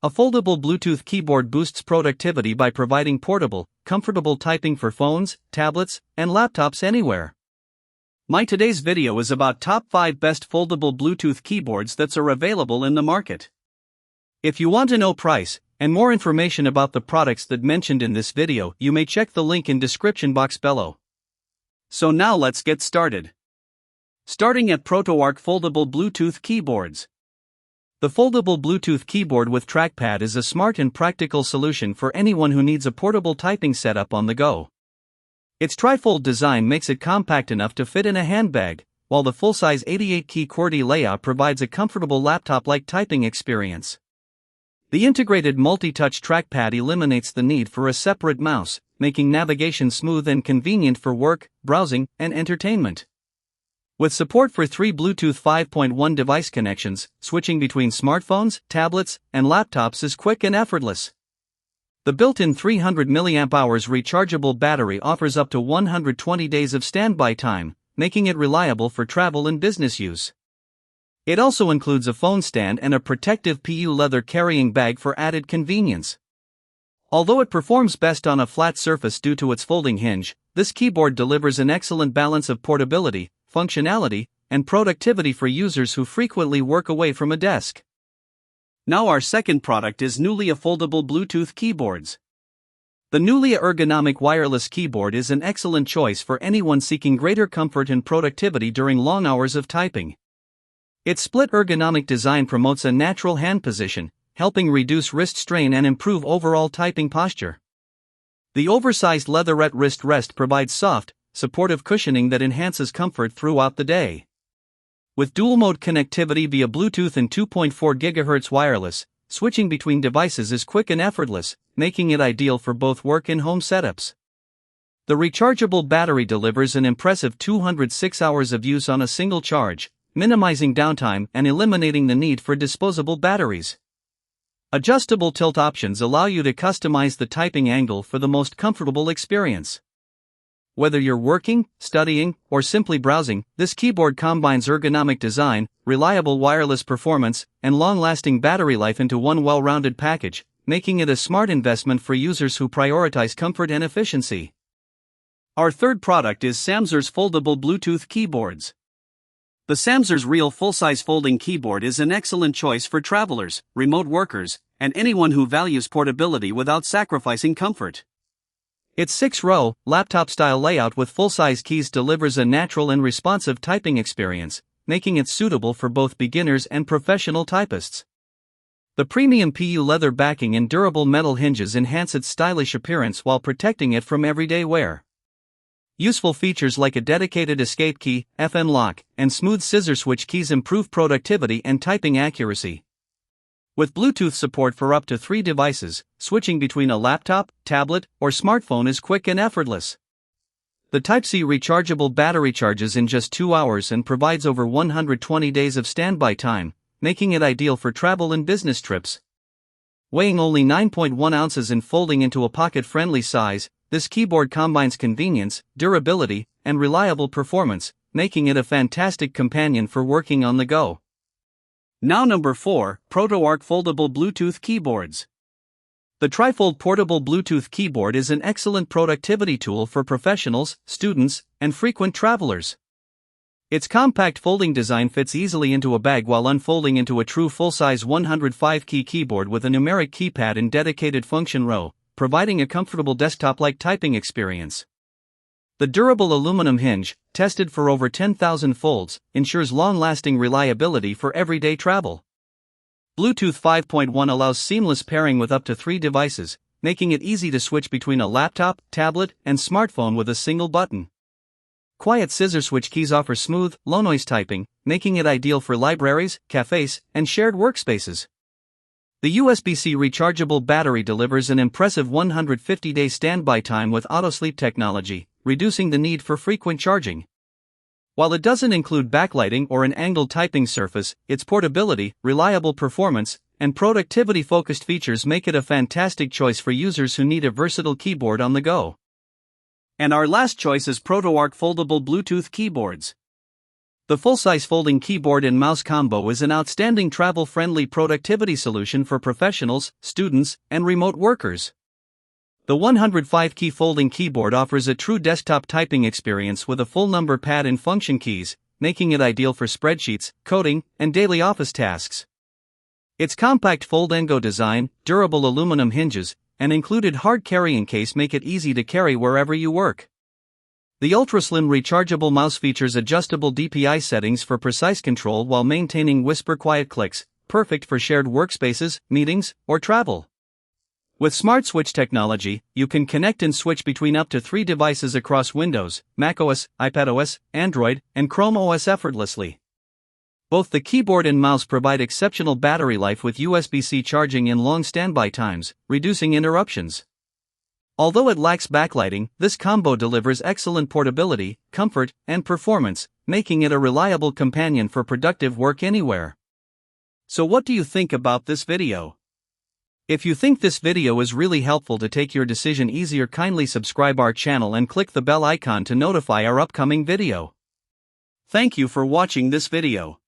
A foldable Bluetooth keyboard boosts productivity by providing portable, comfortable typing for phones, tablets, and laptops anywhere. My today's video is about top 5 best foldable Bluetooth keyboards that are available in the market. If you want to know price and more information about the products that mentioned in this video, you may check the link in description box below. So now let's get started. Starting at ProtoArc Foldable Bluetooth Keyboards. The foldable Bluetooth keyboard with trackpad is a smart and practical solution for anyone who needs a portable typing setup on the go. Its trifold design makes it compact enough to fit in a handbag, while the full-size 88-key QWERTY layout provides a comfortable laptop-like typing experience. The integrated multi-touch trackpad eliminates the need for a separate mouse, making navigation smooth and convenient for work, browsing, and entertainment. With support for 3 Bluetooth 5.1 device connections, switching between smartphones, tablets, and laptops is quick and effortless. The built-in 300 mAh rechargeable battery offers up to 120 days of standby time, making it reliable for travel and business use. It also includes a phone stand and a protective PU leather carrying bag for added convenience. Although it performs best on a flat surface due to its folding hinge, this keyboard delivers an excellent balance of portability, functionality, and productivity for users who frequently work away from a desk. Now our second product is Nulia Foldable Bluetooth Keyboards. The Nulia ergonomic wireless keyboard is an excellent choice for anyone seeking greater comfort and productivity during long hours of typing. Its split ergonomic design promotes a natural hand position, helping reduce wrist strain and improve overall typing posture. The oversized leatherette wrist rest provides soft, supportive cushioning that enhances comfort throughout the day. With dual-mode connectivity via Bluetooth and 2.4 GHz wireless, switching between devices is quick and effortless, making it ideal for both work and home setups. The rechargeable battery delivers an impressive 206 hours of use on a single charge, minimizing downtime and eliminating the need for disposable batteries. Adjustable tilt options allow you to customize the typing angle for the most comfortable experience. Whether you're working, studying, or simply browsing, this keyboard combines ergonomic design, reliable wireless performance, and long-lasting battery life into one well-rounded package, making it a smart investment for users who prioritize comfort and efficiency. Our third product is Samsung's Foldable Bluetooth Keyboards. The Samsung's Real full-size folding keyboard is an excellent choice for travelers, remote workers, and anyone who values portability without sacrificing comfort. Its 6-row, laptop-style layout with full-size keys delivers a natural and responsive typing experience, making it suitable for both beginners and professional typists. The premium PU leather backing and durable metal hinges enhance its stylish appearance while protecting it from everyday wear. Useful features like a dedicated escape key, FN lock, and smooth scissor switch keys improve productivity and typing accuracy. With Bluetooth support for up to 3 devices, switching between a laptop, tablet, or smartphone is quick and effortless. The Type-C rechargeable battery charges in just 2 hours and provides over 120 days of standby time, making it ideal for travel and business trips. Weighing only 9.1 ounces and folding into a pocket-friendly size, this keyboard combines convenience, durability, and reliable performance, making it a fantastic companion for working on the go. Now number 4, ProtoArc Foldable Bluetooth Keyboards. The trifold portable Bluetooth keyboard is an excellent productivity tool for professionals, students, and frequent travelers. Its compact folding design fits easily into a bag while unfolding into a true full-size 105-key keyboard with a numeric keypad and dedicated function row, providing a comfortable desktop-like typing experience. The durable aluminum hinge, tested for over 10,000 folds, ensures long-lasting reliability for everyday travel. Bluetooth 5.1 allows seamless pairing with up to 3 devices, making it easy to switch between a laptop, tablet, and smartphone with a single button. Quiet scissor switch keys offer smooth, low-noise typing, making it ideal for libraries, cafes, and shared workspaces. The USB-C rechargeable battery delivers an impressive 150-day standby time with auto-sleep technology, reducing the need for frequent charging. While it doesn't include backlighting or an angled typing surface, its portability, reliable performance, and productivity-focused features make it a fantastic choice for users who need a versatile keyboard on the go. And our last choice is ProtoArc Foldable Bluetooth Keyboards. The full-size folding keyboard and mouse combo is an outstanding travel-friendly productivity solution for professionals, students, and remote workers. The 105-key folding keyboard offers a true desktop typing experience with a full number pad and function keys, making it ideal for spreadsheets, coding, and daily office tasks. Its compact fold-and-go design, durable aluminum hinges, and included hard carrying case make it easy to carry wherever you work. The ultra-slim rechargeable mouse features adjustable DPI settings for precise control while maintaining whisper-quiet clicks, perfect for shared workspaces, meetings, or travel. With Smart Switch technology, you can connect and switch between up to 3 devices across Windows, macOS, iPadOS, Android, and Chrome OS effortlessly. Both the keyboard and mouse provide exceptional battery life with USB-C charging and long standby times, reducing interruptions. Although it lacks backlighting, this combo delivers excellent portability, comfort, and performance, making it a reliable companion for productive work anywhere. So what do you think about this video? If you think this video is really helpful to take your decision easier, kindly subscribe our channel and click the bell icon to notify our upcoming video. Thank you for watching this video.